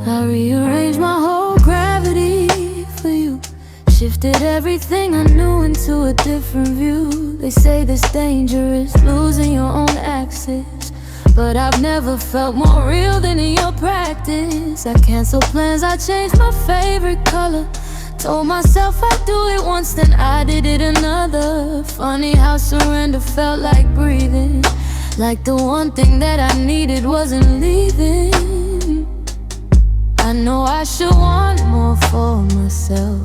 I rearranged my whole gravity for you. Shifted everything I knew into a different view. They say this danger is losing your own axis, but I've never felt more real than in your practice. I canceled plans, I changed my favorite color. Told myself I'd do it once, then I did it another. Funny how surrender felt like breathing, like the one thing that I needed wasn't leaving. I know I should want more for myself.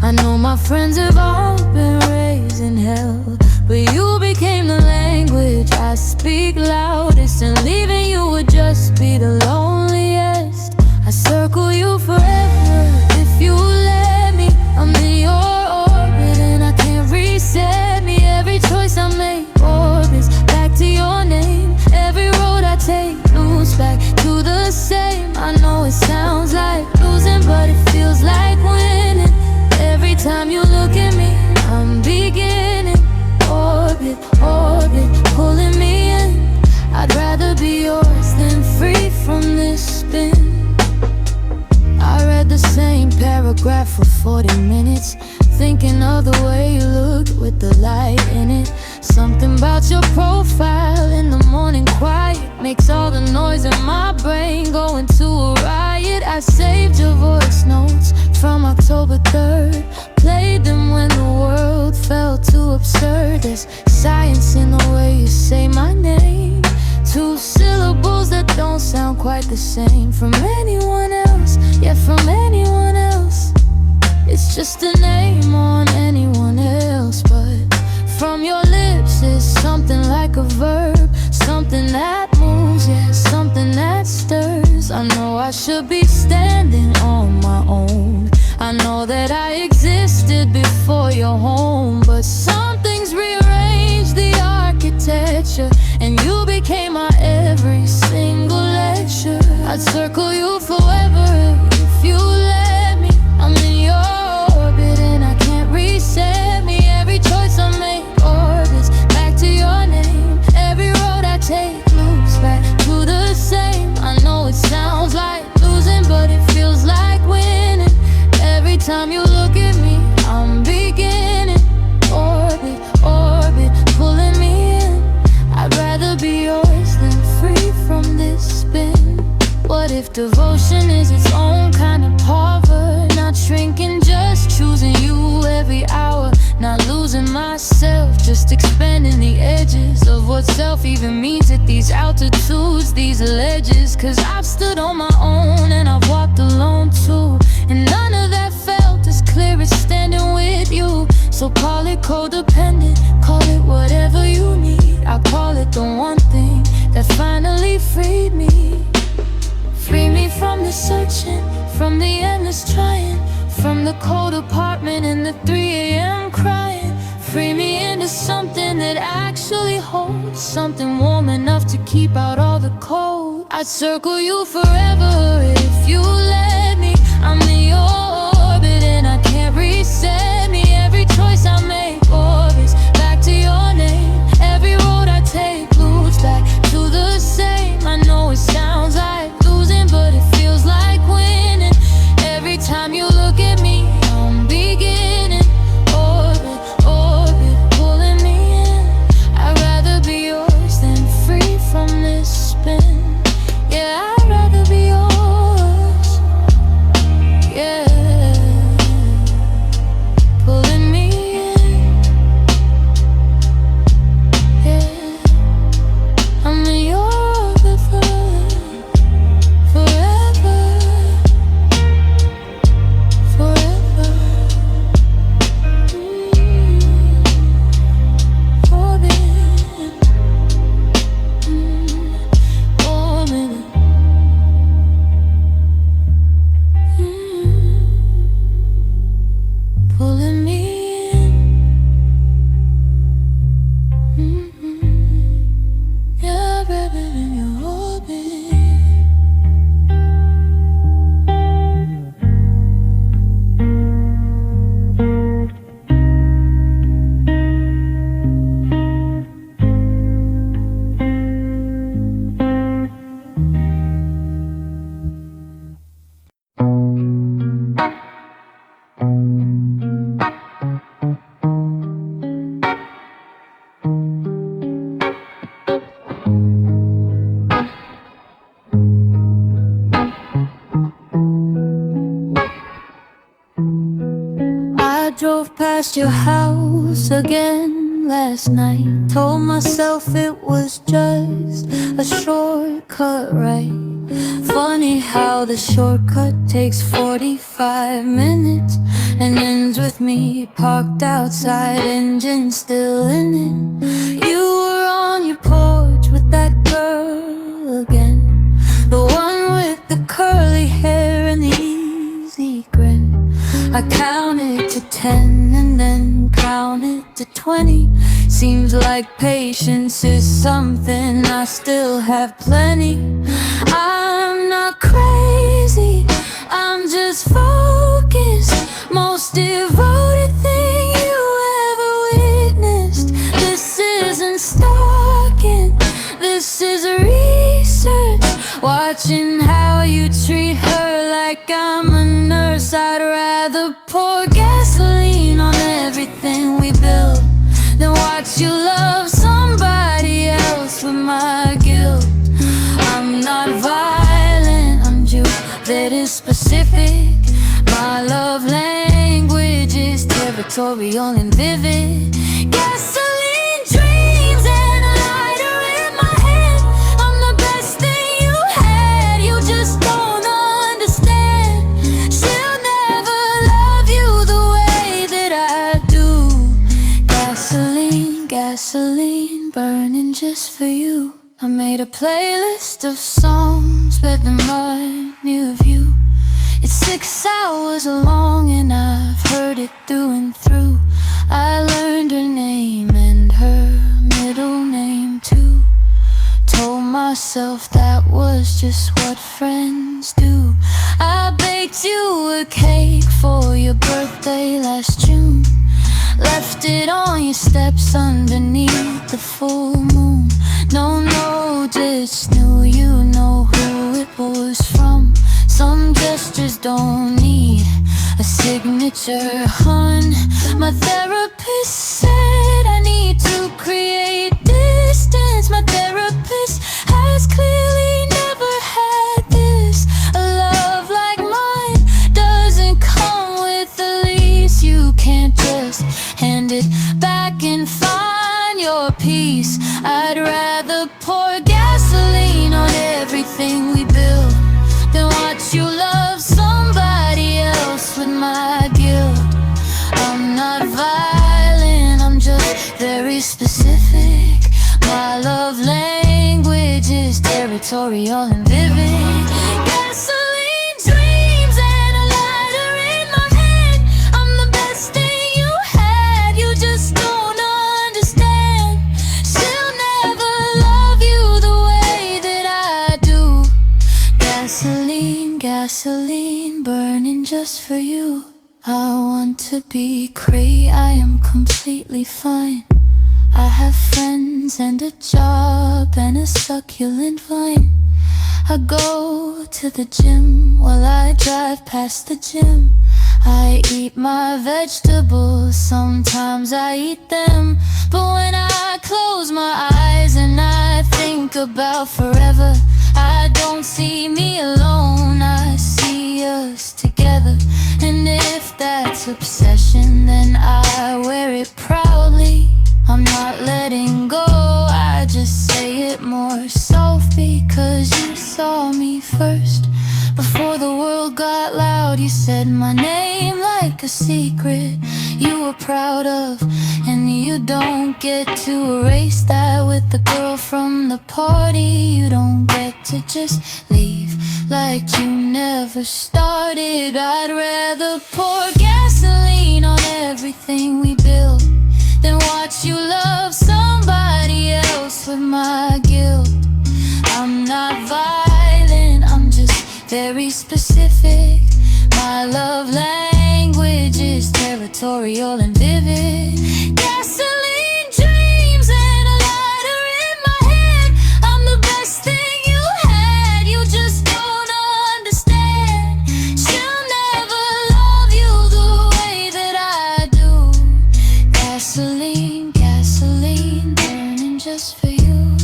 I know my friends have all been raised in hell, but you became the language I speak loudest, and leaving you would just be the loneliest. I circle you forever if you let me. I'm in your orbit and I can't reset me. Every choice I make orbits back to your name. Every road I take loops back to the same. I know it sounds like losing, but it feels like winning. Every time you look at me, I'm beginning. Orbit, orbit, pulling me in. I'd rather be yours than free from this spin. I read the same paragraph for 40 minutes, thinking of the way you looked with the light in it. Something about your profile in the morning quiet makes all the noise in my brain go into a riot. I saved your voice notes from October 3rd, played them when the world felt too absurd. There's science in the way you say my name, two syllables that don't sound quite the same from anyone else, yeah, from anyone else. It's just a name on anyone else, but from your lips it's something like a verb, something that moves, yeah, something that stirs. I know I should be standing on my own. I know that I existed before your home, but something's rearranged the architecture, and you became my every single lecture. I'd circle you forever if you let me. I'm in your orbit and I can't reset me. Every choice I make orbits back to your name. Every road I take loops back to the same. I know it sounds like losing, but it feels like winning. Every time you look at me, I'm beginning. Orbit, orbit, pulling me in. I'd rather be yours than free from this spin. What if devotion is its own kind of power? Not shrinking, just choosing you every hour. Not losing myself, just expanding the edges of what self even means at these altitudes, these ledges. Cause I've stood on my own and I've walked alone too, and none of that felt as clear as standing with you. So call it codependent, call it whatever you need. I call it the one thing that finally freed me. Free me from the searching, from the endless trying, from the cold apartment and the 3 a.m. crying. Free me into something that actually holds, something warm enough to keep out all the cold. I'd circle you forever if you let me. I'm in your orbit and I can't reset me. Every choice I make orbits back to your name. Every road I take loops back to the same. I know it sounds like losing, but it feels like winning. Every time you look at me, I'm beginning. Orbit, orbit, pulling me in. I'd rather be yours than free from this spin. Yeah, I'd rather be yours past your house again last night. Told myself it was just a shortcut, right? Funny how the shortcut takes 45 minutes and ends with me parked outside, engine still in it. You were on your porch with that girl again, the one with the curly hair and the easy grin. I counted to 10 and then counted to 20. Seems like patience is something I still have plenty. I'm not crazy, I'm just focused. Most devoted thing you ever witnessed. This isn't stalking, this is research. Watching how you treat her like I'm a nurse. I'd rather pour gasoline on everything we build than watch you love somebody else with my guilt. I'm not violent, I'm very specific. My love language is territorial and vivid. Gasoline dreams and a lighter in my hand. I'm the best thing you had, you just don't understand. She'll never love you the way that I do. Gasoline, gasoline, burning just for you. I made a playlist of songs that remind me of you. It's 6 hours long and I've heard it through and through. I learned her name and her middle name too. Told myself that was just what friends do. I baked you a cake for your birthday last June. Left it on your steps underneath the full moon. No notice, knew you know who it was from. Some gestures don't need a signature, hun. My therapist said I need to create distance. My therapist has clearly never had this. A love like mine doesn't come with a lease. You can't just hand it back and find your peace. I'd rather pour gasoline on everything we build than watch you love somebody else with my guilt. I'm not violent, I'm just very specific. My love language is territorial and vivid. Gasoline dreams and a lighter in my hand. I'm the best thing you had, you just don't understand. She'll never love you the way that I do. Gasoline, gasoline, burning just for you. I want to be crazy, I am completely fine. I have friends and a job and a succulent vine. I go to the gym while I drive past the gym. I eat my vegetables, sometimes I eat them. But when I close my eyes and I think about forever, I don't see me alone, I see us together. And if that's obsession, then I wear it proudly. I'm not letting go, I just say it more softly. Cause you saw me first, before the world got loud. You said my name like a secret you were proud of. And you don't get to erase that with the girl from the party. You don't get to just leave like you never started. I'd rather pour gasoline on everything we build than watch you love somebody else with my guilt. I'm not violent, I'm just very specific. My love language is territorial and vivid. Gasoline dreams and a lighter in my hand. I'm the best thing you had, you just don't understand. She'll never love you the way that I do. Gasoline, gasoline, burning just for you.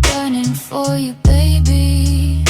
Burning for you, baby.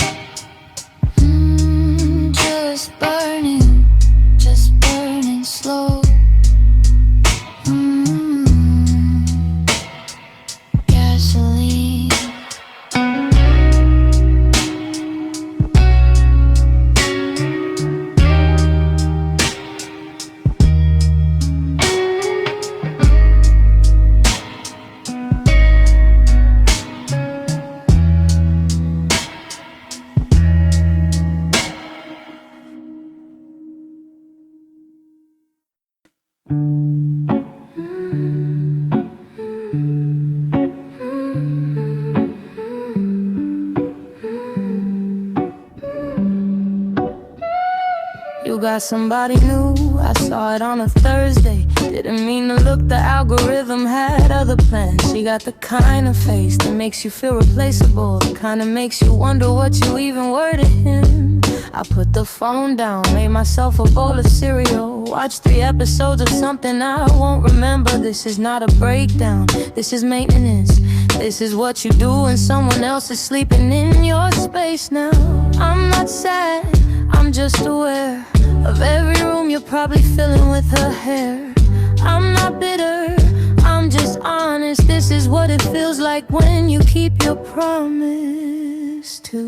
got somebody new. I saw it on a Thursday. Didn't mean to look, the algorithm had other plans. She got the kind of face that makes you feel replaceable, the kind of makes you wonder what you even were to him. I put the phone down, made myself a bowl of cereal, watched 3 episodes of something I won't remember. This is not a breakdown, this is maintenance. This is what you do when someone else is sleeping in your space now. I'm not sad, I'm just aware of every room you're probably filling with her hair. I'm not bitter, I'm just honest. This is what it feels like when you keep your promise to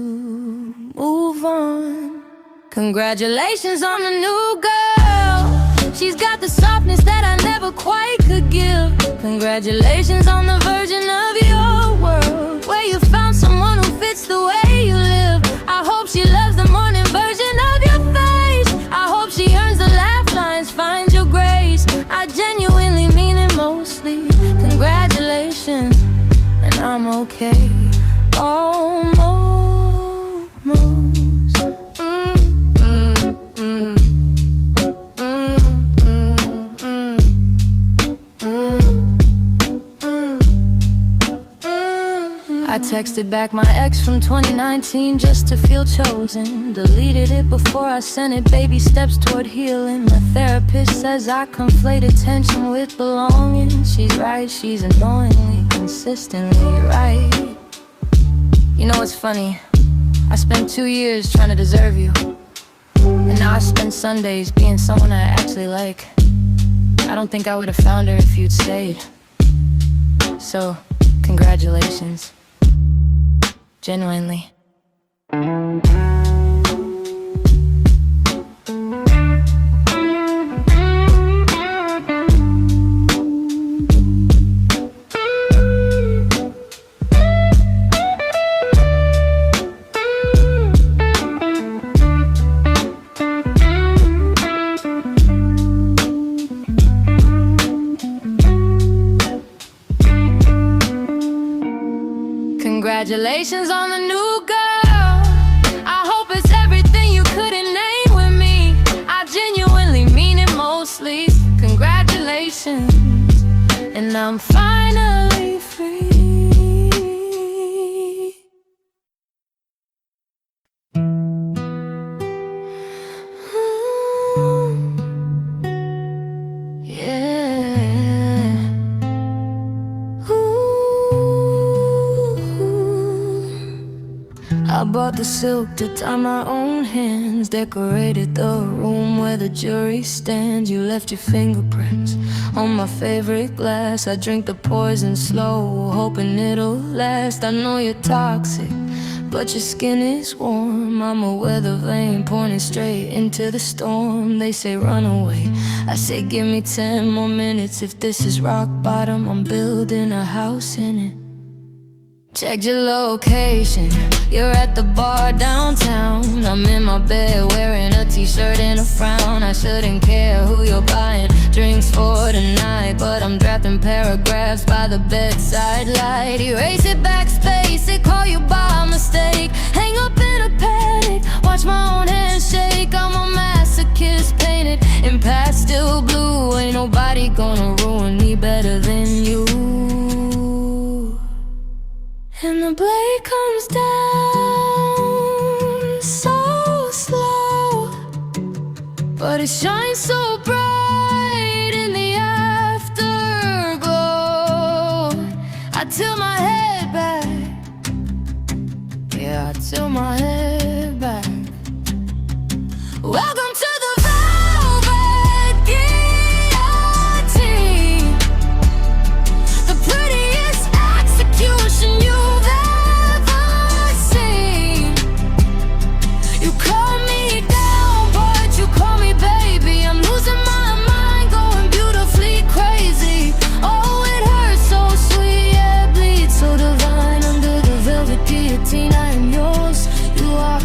move on. Congratulations on the new girl. She's got the softness that I never quite could give. Congratulations on the version of your world where you found someone who fits the way you live. I hope she loves the morning version of your face. I hope she earns the laugh lines, finds your grace. I genuinely mean it mostly. Congratulations, and I'm okay. Almost. I texted back my ex from 2019 just to feel chosen. Deleted it before I sent it, baby steps toward healing. My therapist says I conflate attention with belonging. She's right, she's annoyingly, consistently right. You know what's funny? I spent 2 years trying to deserve you, and now I spend Sundays being someone I actually like. I don't think I would have found her if you'd stayed. So, congratulations. Genuinely. Congratulations on the new girl. I hope it's everything you couldn't name with me. I genuinely mean it mostly. Congratulations, and I'm finally free. I bought the silk to tie my own hands, decorated the room where the jury stands. You left your fingerprints on my favorite glass. I drink the poison slow, hoping it'll last. I know you're toxic, but your skin is warm. I'm a weather vane pointing straight into the storm. They say run away, I say give me 10 more minutes. If this is rock bottom, I'm building a house in it. Checked your location, you're at the bar downtown. I'm in my bed wearing a t-shirt and a frown. I shouldn't care who you're buying drinks for tonight, but I'm drafting paragraphs by the bedside light. Erase it, backspace it, call you by mistake. Hang up in a panic, watch my own hands shake. I'm a masochist painted in pastel blue. Ain't nobody gonna ruin me better than you. And the blade comes down so slow, but it shines so bright in the afterglow. I tilt my head back, yeah, I tilt my head back. Welcome to the velvet guillotine, the prettiest execution you've ever seen. You call me down, but you call me baby. I'm losing my mind, going beautifully crazy. Oh, it hurts so sweet, yeah, it bleeds so divine. Under the velvet guillotine, I am yours, you are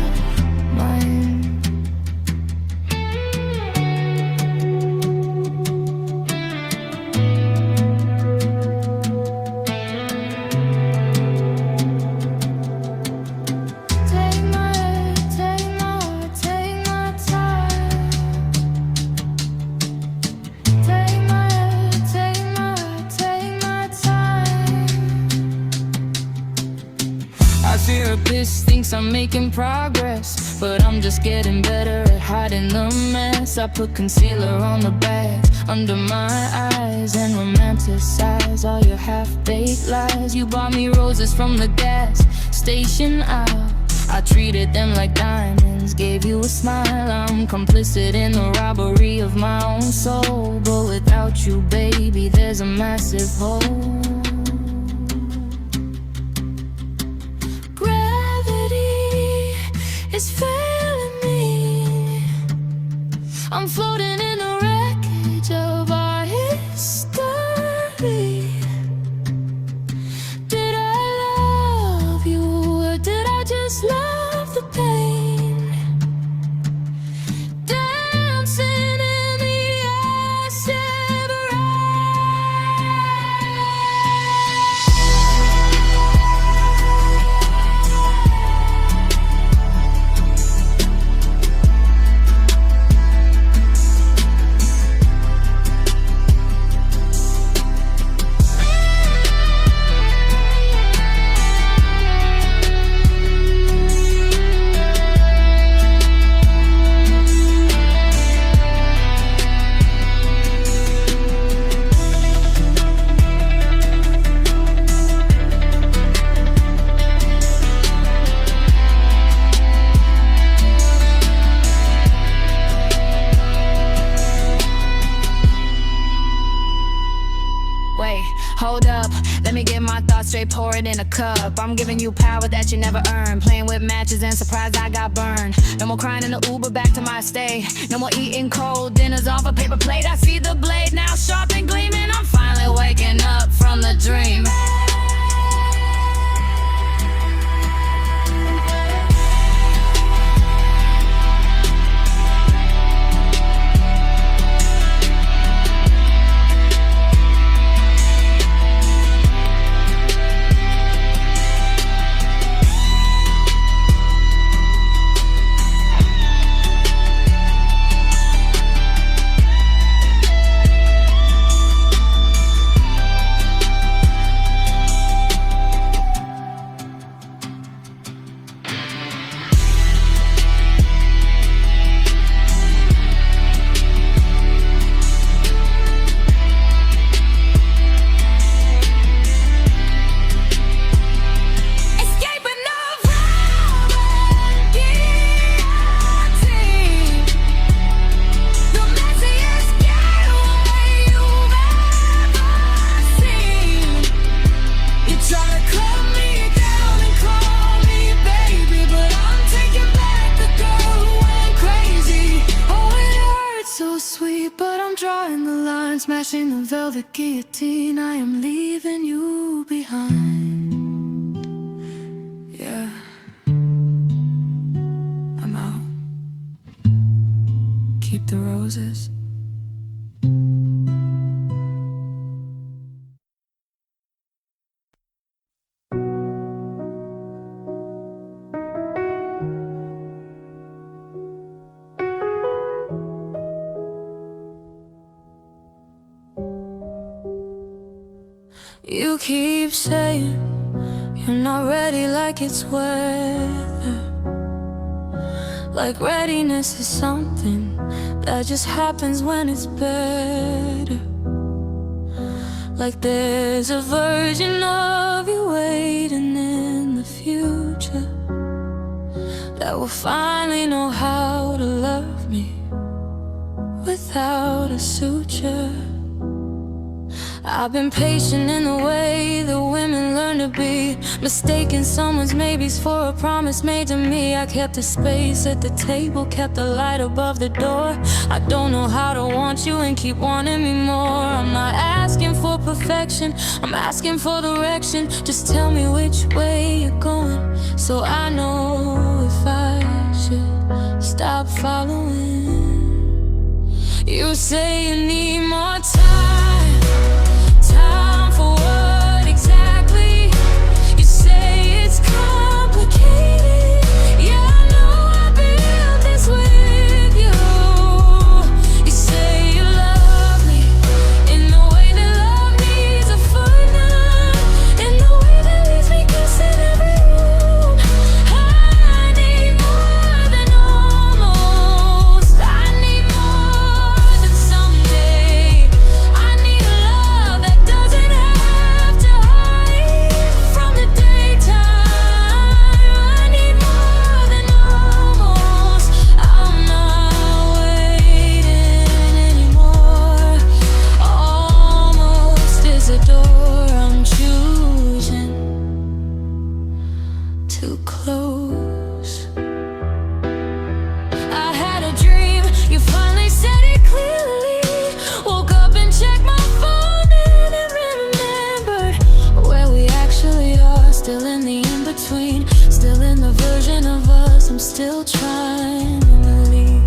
therapist thinks I'm making progress, but I'm just getting better at hiding the mess. I put concealer on the bags under my eyes and romanticize all your half-baked lies. You bought me roses from the gas station aisle. I treated them like diamonds, gave you a smile. I'm complicit in the robbery of my own soul, but without you, baby, there's a massive hole. It's failing me. I'm floating in the wreckage of our history. Did I love you, or did I just love the pain? Dancing in the acid rain. Hold up, let me get my thoughts straight, pour it in a cup. I'm giving you power that you never earned. Playing with matches and surprised I got burned. No more crying in the Uber back to my stay. No more eating cold dinners off a paper plate. I see the blade now sharp and gleaming. I'm finally waking up from the dream. Smashing the velvet guillotine, I am leaving you behind. Yeah, I'm out. Keep the roses. You keep saying you're not ready like it's weather. Like readiness is something that just happens when it's better. Like there's a version of you waiting in the future that will finally know how to love me without a suture. I've been patient in the way that women learn to be, mistaking someone's maybes for a promise made to me. I kept the space at the table, kept the light above the door. I don't know how to want you and keep wanting me more. I'm not asking for perfection, I'm asking for direction. Just tell me which way you're going, so I know if I should stop following. You say you need more time for what exactly? You say it's complicated. Yeah, I know I built this with you. You say you love me in the way that love needs a footnote, in the way that leaves me kissing every room. too close. I had a dream, you finally said it clearly. Woke up and checked my phone and it remembered where we actually are. Still in the in-between, still in the version of us I'm still trying to believe.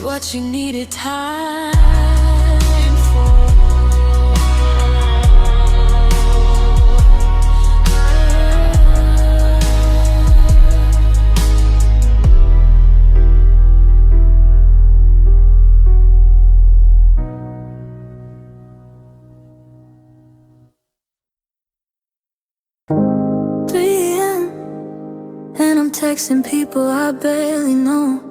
What you needed time for. And I'm texting people I barely know,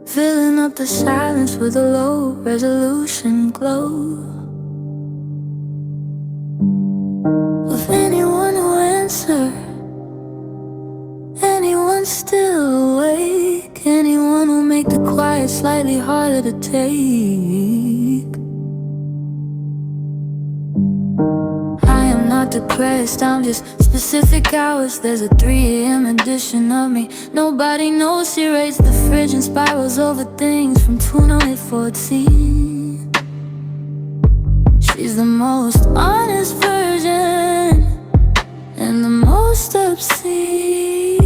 filling up the silence with a low resolution glow of anyone who answer, anyone still awake, anyone who make the quiet slightly harder to take. I am not depressed, I'm just specific hours. There's a 3 AM edition of me. Nobody knows she raised the fridge and spirals over things from tuna with 14. She's the most honest version and the most obscene.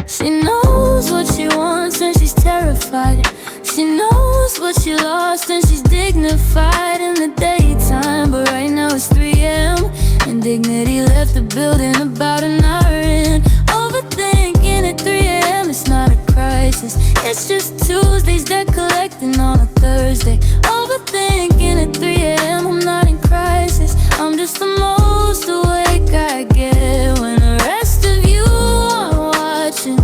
She knows what she wants and she's terrified. She knows what she lost and she's dignified in the daytime. But right now it's 3 AM and dignity left the building about an hour in. Overthinking at 3 AM, it's not a crisis. It's just Tuesdays debt collecting on a Thursday. Overthinking at 3 AM, I'm not in crisis. I'm just the most awake I get when the rest of you are watching.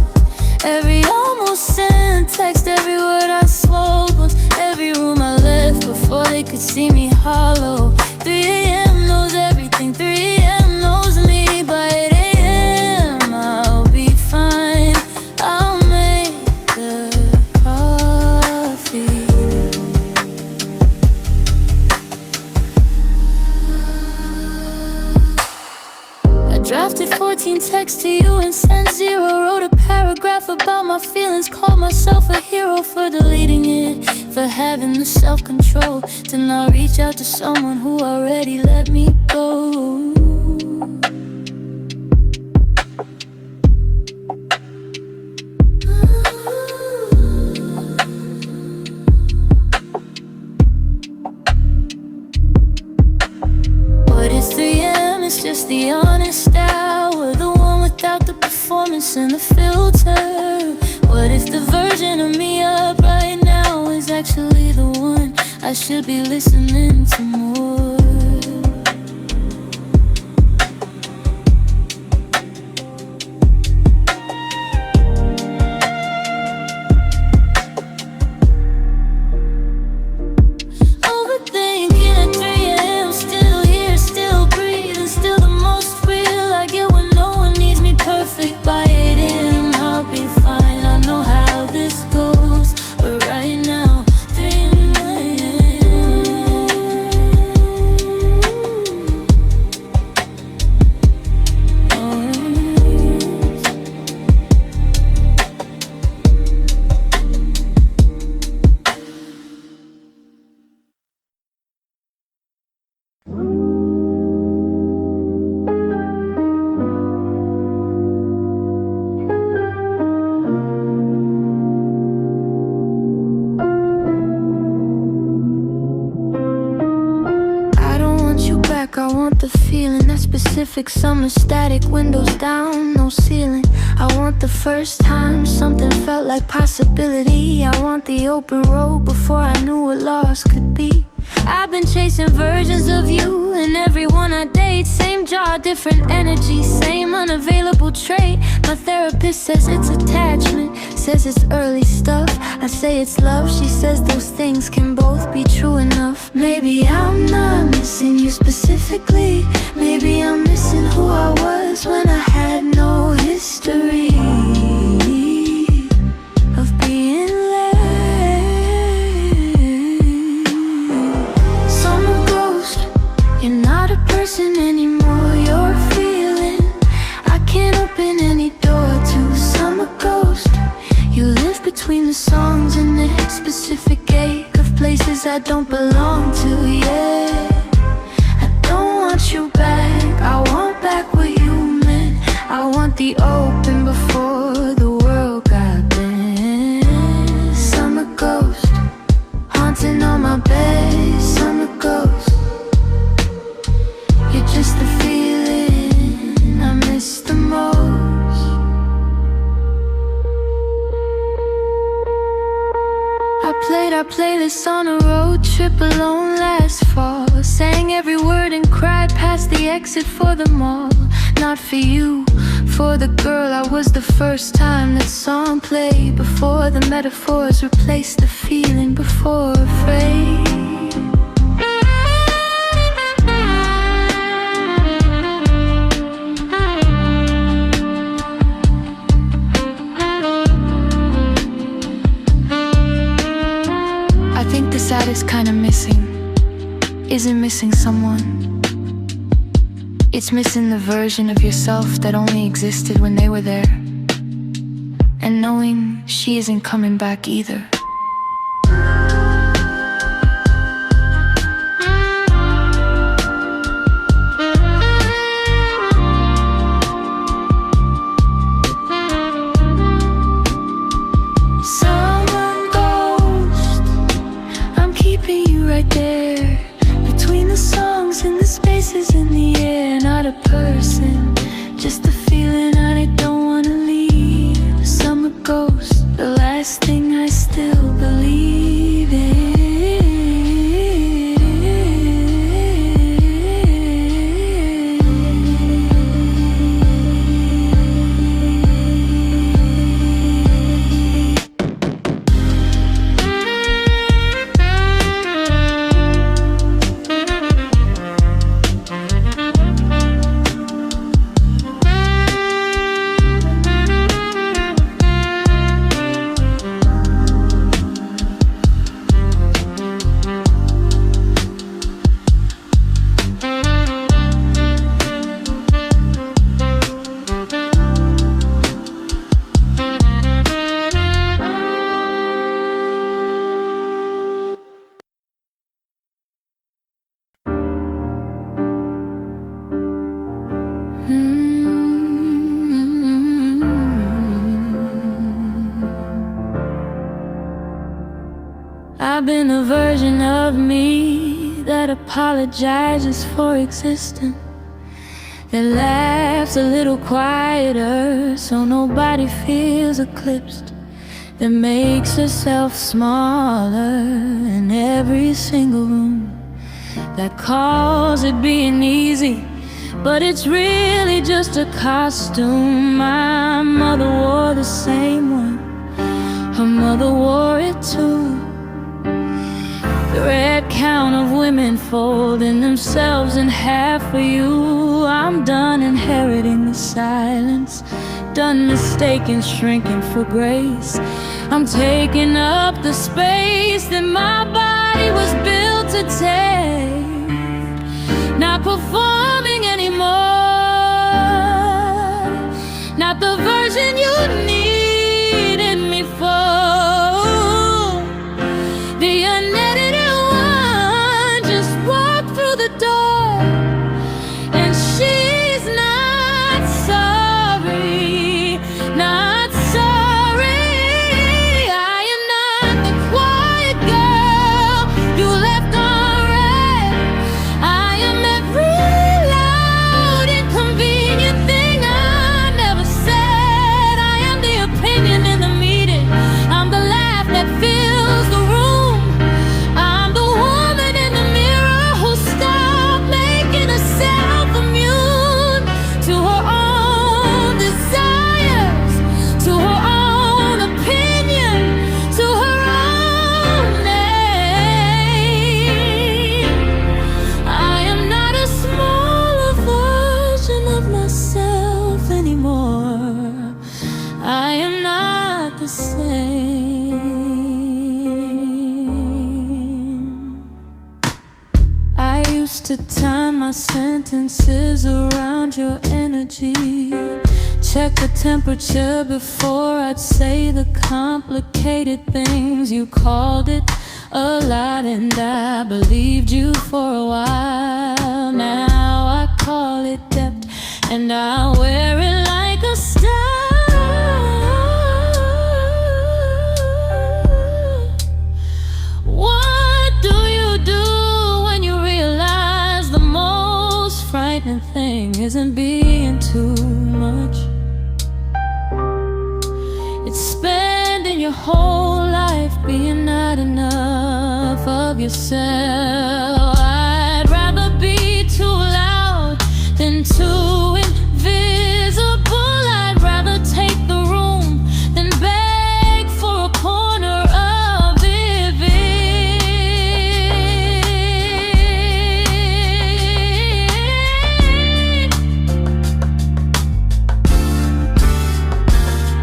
Every almost sent text, every word I swallowed, once every room I left before they could see me hollow. 3 AM knows everything, 3 AM knows me. By 8 AM I'll be fine. I'll make the coffee. I drafted 14 texts to you and sent 0. Wrote a paragraph about my feelings, called myself a hero for deleting it, for having the self-control to not reach out to someone who already let me go. But it's 3 AM, it's just the honest hour, the one without the performance and the filter. What if the version of me up right now is actually the one I should be listening to more? Overthinking at 3 AM, still here, still breathing, still the most real I get when no one needs me perfect. By 8 AM I'll be fine, I know how this goes. But right now, 3 AM. the feeling, that specific summer static, windows down, no ceiling. I want the first time something felt like possibility. I want the open road before I knew what lost could be. I've been chasing versions of you, and everyone I date, same jaw, different energy, same unavailable trait. My therapist says it's attachment, says it's early stuff. I say it's love, she says those things can both be true enough. Maybe I'm not missing you specifically. Maybe I'm missing who I was when I had no history of being led. Summer ghost, you're not a person anymore, you're a feeling. I can't open any door to summer ghost. You live between the songs and the specific ache of places I don't belong to, yeah. I don't want you back, I want back what you meant. I want the open before the world got bent. Summer ghost, haunting on my bed. Summer ghost, you're just the feeling I miss the most. I played our playlist on a road trip alone last fall. Sang every word and cried past the exit for the mall. Not for you, for the girl I was the first time that song played. Before the metaphors replaced the feeling, before afraid. I think the saddest kind of missing isn't missing someone. It's missing the version of yourself that only existed when they were there, and knowing she isn't coming back either. Summer ghost, I'm keeping you right there, between the songs and the spaces in the air. Not a person, just a feeling I don't wanna leave. Summer ghost, the last thing I still believe in. I've been a version of me that apologizes for existing, that laughs a little quieter so nobody feels eclipsed, that makes herself smaller in every single room, that calls it being easy, but it's really just a costume. My mother wore the same one, her mother wore it too. The red count of women folding themselves in half for you. I'm done inheriting the silence, done mistaking shrinking for grace. I'm taking up the space that my body was built to take, not performing anymore, not the version you needed me for. The unedited one just walked through the door, and she's not sorry, not sorry. I am not the quiet girl you left on red. I am every to time my sentences around your energy. Check the temperature before I'd say the complicated things. You called it a lot and I believed you for a while. Now I call it depth and I wear it like a star. What do you do when you realize the most frightening thing isn't being too much? It's spending your whole life being not enough of yourself. I'd rather be too loud than too invisible. I'd rather take the room than beg for a corner of it.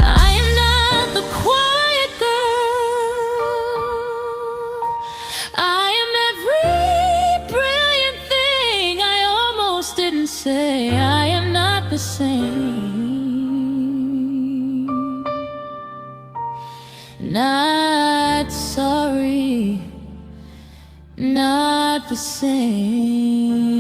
I am not the quiet girl. I am every brilliant thing I almost didn't say. I am not the same. Not sorry. Not the same.